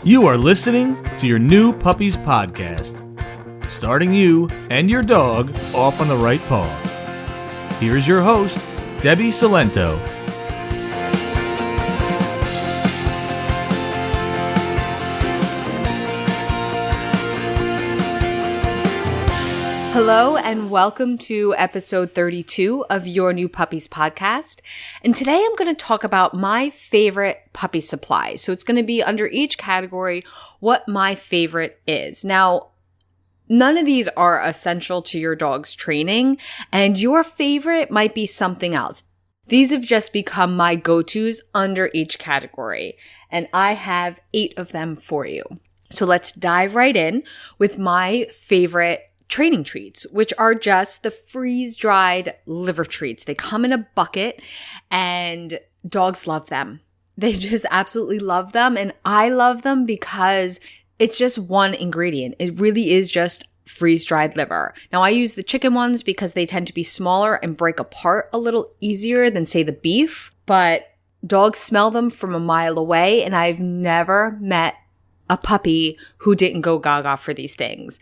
You are listening to your New Puppies Podcast, starting you and your dog off on the right paw. Here's your host, Debbie Salento. Hello and welcome to episode 32 of Your New Puppies Podcast. And today I'm going to talk about my favorite puppy supplies. So it's going to be under each category what my favorite is. Now, none of these are essential to your dog's training, and your favorite might be something else. These have just become my go-tos under each category, and I have 8 of them for you. So let's dive right in with my favorite training treats, which are just the freeze-dried liver treats. They come in a bucket and dogs love them. They just absolutely love them, and I love them because it's just one ingredient. It really is just freeze-dried liver. Now, I use the chicken ones because they tend to be smaller and break apart a little easier than, say, the beef, but dogs smell them from a mile away, and I've never met a puppy who didn't go gaga for these things.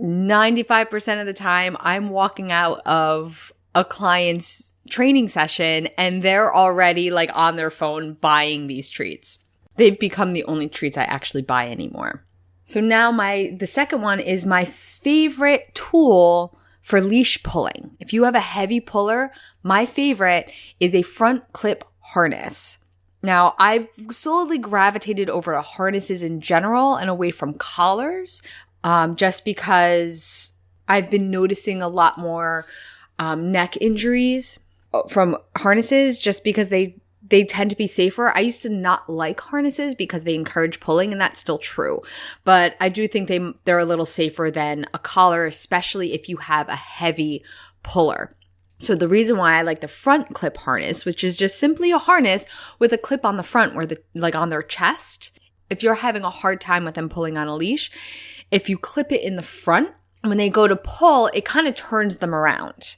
95% of the time, I'm walking out of a client's training session and they're already like on their phone buying these treats. They've become the only treats I actually buy anymore. So now the second one is my favorite tool for leash pulling. If you have a heavy puller, my favorite is a front clip harness. Now, I've slowly gravitated over to harnesses in general and away from collars. Just because I've been noticing a lot more neck injuries from harnesses just because they tend to be safer. I used to not like harnesses because they encourage pulling, and that's still true. But I do think they're a little safer than a collar, especially if you have a heavy puller. So the reason why I like the front clip harness, which is just simply a harness with a clip on the front where like on their chest. If you're having a hard time with them pulling on a leash, if you clip it in the front, when they go to pull, it kind of turns them around.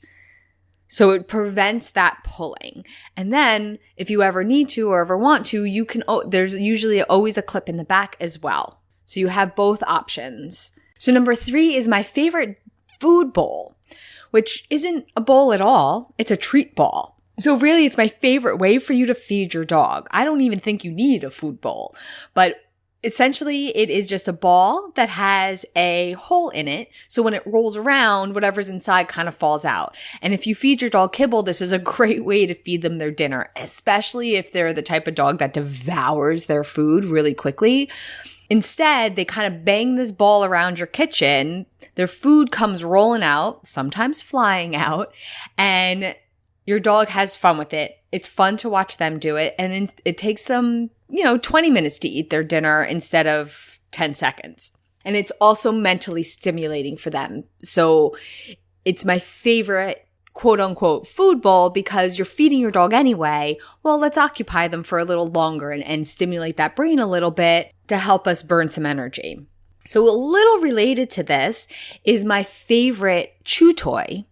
So it prevents that pulling. And then if you ever need to or ever want to, there's usually always a clip in the back as well. So you have both options. So number 3 is my favorite food bowl, which isn't a bowl at all. It's a treat ball. So really, it's my favorite way for you to feed your dog. I don't even think you need a food bowl, but essentially, it is just a ball that has a hole in it. So when it rolls around, whatever's inside kind of falls out. And if you feed your dog kibble, this is a great way to feed them their dinner, especially if they're the type of dog that devours their food really quickly. Instead, they kind of bang this ball around your kitchen. Their food comes rolling out, sometimes flying out, and your dog has fun with it. It's fun to watch them do it. And it takes them 20 minutes to eat their dinner instead of 10 seconds. And it's also mentally stimulating for them. So it's my favorite quote unquote food bowl because you're feeding your dog anyway. Well, let's occupy them for a little longer and stimulate that brain a little bit to help us burn some energy. So a little related to this is my favorite chew toy,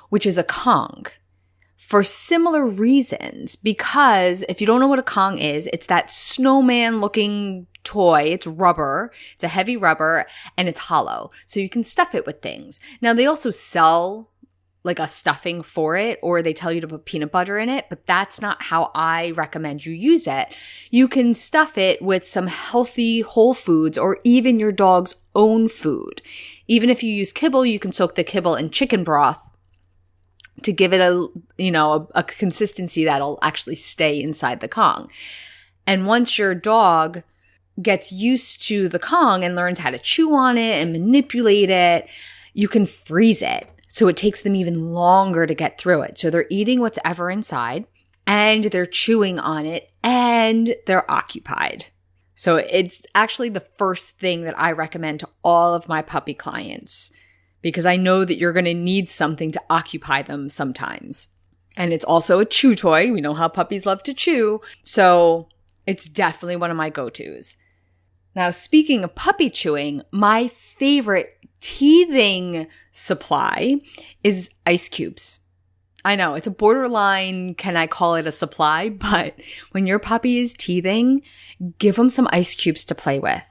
which is a Kong. For similar reasons, because if you don't know what a Kong is, it's that snowman looking toy. It's rubber. It's a heavy rubber and it's hollow. So you can stuff it with things. Now they also sell like a stuffing for it, or they tell you to put peanut butter in it, but that's not how I recommend you use it. You can stuff it with some healthy whole foods or even your dog's own food. Even if you use kibble, you can soak the kibble in chicken broth to give it a consistency that'll actually stay inside the Kong. And once your dog gets used to the Kong and learns how to chew on it and manipulate it, you can freeze it. So it takes them even longer to get through it. So they're eating what's ever inside and they're chewing on it and they're occupied. So it's actually the first thing that I recommend to all of my puppy clients, because I know that you're going to need something to occupy them sometimes. And it's also a chew toy. We know how puppies love to chew. So it's definitely one of my go-tos. Now, speaking of puppy chewing, my favorite teething supply is ice cubes. I know it's a borderline, can I call it a supply? But when your puppy is teething, give them some ice cubes to play with.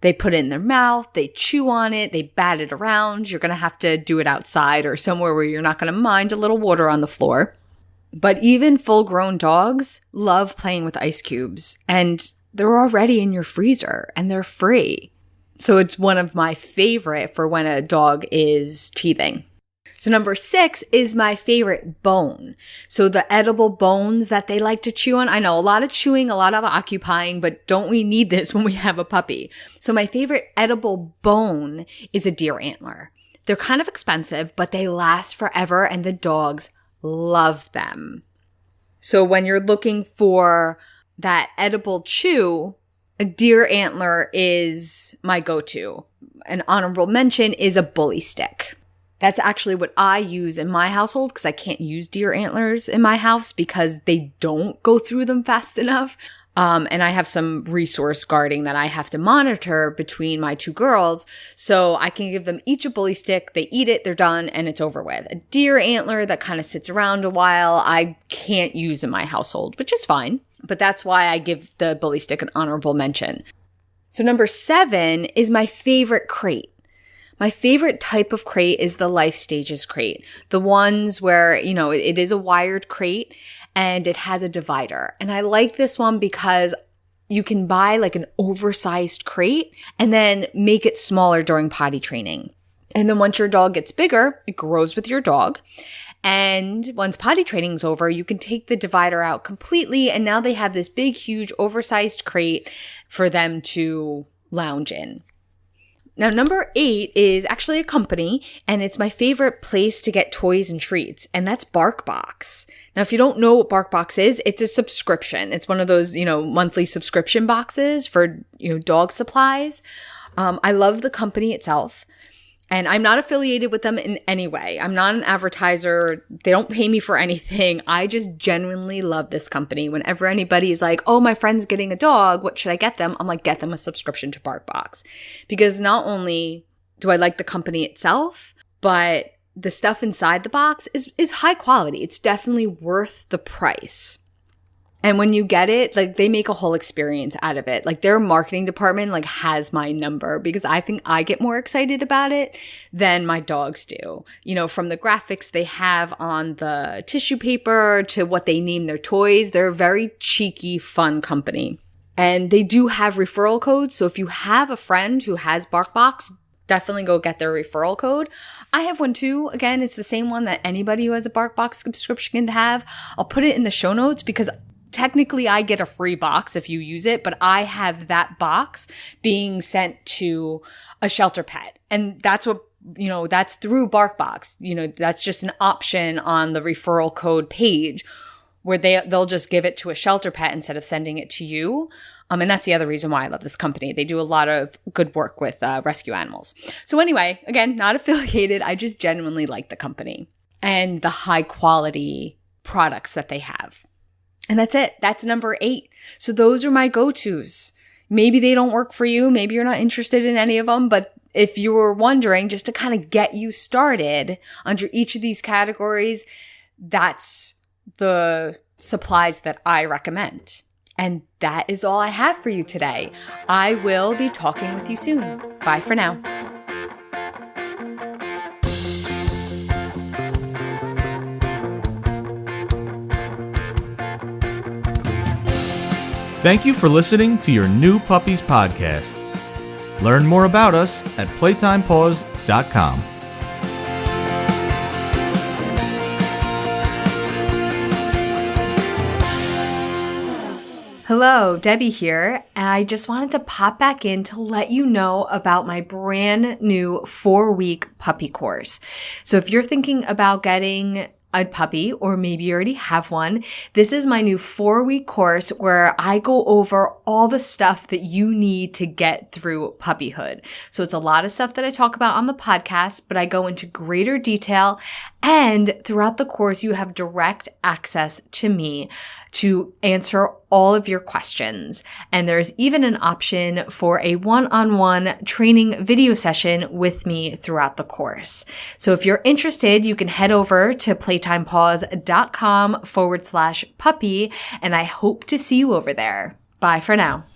They put it in their mouth, they chew on it, they bat it around. You're going to have to do it outside or somewhere where you're not going to mind a little water on the floor. But even full-grown dogs love playing with ice cubes, and they're already in your freezer and they're free. So it's one of my favorite for when a dog is teething. So number 6 is my favorite bone. So the edible bones that they like to chew on. I know a lot of chewing, a lot of occupying, but don't we need this when we have a puppy? So my favorite edible bone is a deer antler. They're kind of expensive, but they last forever and the dogs love them. So when you're looking for that edible chew, a deer antler is my go-to. An honorable mention is a bully stick. That's actually what I use in my household because I can't use deer antlers in my house because they don't go through them fast enough. And I have some resource guarding that I have to monitor between my 2 girls. So I can give them each a bully stick. They eat it, they're done, and it's over with. A deer antler that kind of sits around a while, I can't use in my household, which is fine. But that's why I give the bully stick an honorable mention. So number 7 is my favorite crate. My favorite type of crate is the life stages crate. The ones where, it is a wired crate and it has a divider. And I like this one because you can buy like an oversized crate and then make it smaller during potty training. And then once your dog gets bigger, it grows with your dog. And once potty training's over, you can take the divider out completely. And now they have this big, huge, oversized crate for them to lounge in. Now, number 8 is actually a company, and it's my favorite place to get toys and treats, and that's BarkBox. Now, if you don't know what BarkBox is, it's a subscription. It's one of those, monthly subscription boxes for, dog supplies. I love the company itself. And I'm not affiliated with them in any way. I'm not an advertiser. They don't pay me for anything. I just genuinely love this company. Whenever anybody is like, oh, my friend's getting a dog, what should I get them? I'm like, get them a subscription to BarkBox. Because not only do I like the company itself, but the stuff inside the box is high quality. It's definitely worth the price. And when you get it, like they make a whole experience out of it. Like their marketing department like has my number because I think I get more excited about it than my dogs do. From the graphics they have on the tissue paper to what they name their toys, they're a very cheeky, fun company. And they do have referral codes. So if you have a friend who has BarkBox, definitely go get their referral code. I have one too. Again, it's the same one that anybody who has a BarkBox subscription can have. I'll put it in the show notes because technically I get a free box if you use it, but I have that box being sent to a shelter pet. And that's what, that's through BarkBox. That's just an option on the referral code page where they'll just give it to a shelter pet instead of sending it to you. And that's the other reason why I love this company. They do a lot of good work with rescue animals. So anyway, again, not affiliated. I just genuinely like the company and the high quality products that they have. And that's it. That's number 8. So those are my go-tos. Maybe they don't work for you. Maybe you're not interested in any of them. But if you were wondering, just to kind of get you started under each of these categories, that's the supplies that I recommend. And that is all I have for you today. I will be talking with you soon. Bye for now. Thank you for listening to your New Puppies podcast. Learn more about us at playtimepaws.com. Hello, Debbie here. I just wanted to pop back in to let you know about my brand new 4-week puppy course. So if you're thinking about getting a puppy, or maybe you already have one, this is my new 4-week course where I go over all the stuff that you need to get through puppyhood. So it's a lot of stuff that I talk about on the podcast, but I go into greater detail. And throughout the course, you have direct access to me to answer all of your questions. And there's even an option for a one-on-one training video session with me throughout the course. So if you're interested, you can head over to playtimepaws.com/puppy, and I hope to see you over there. Bye for now.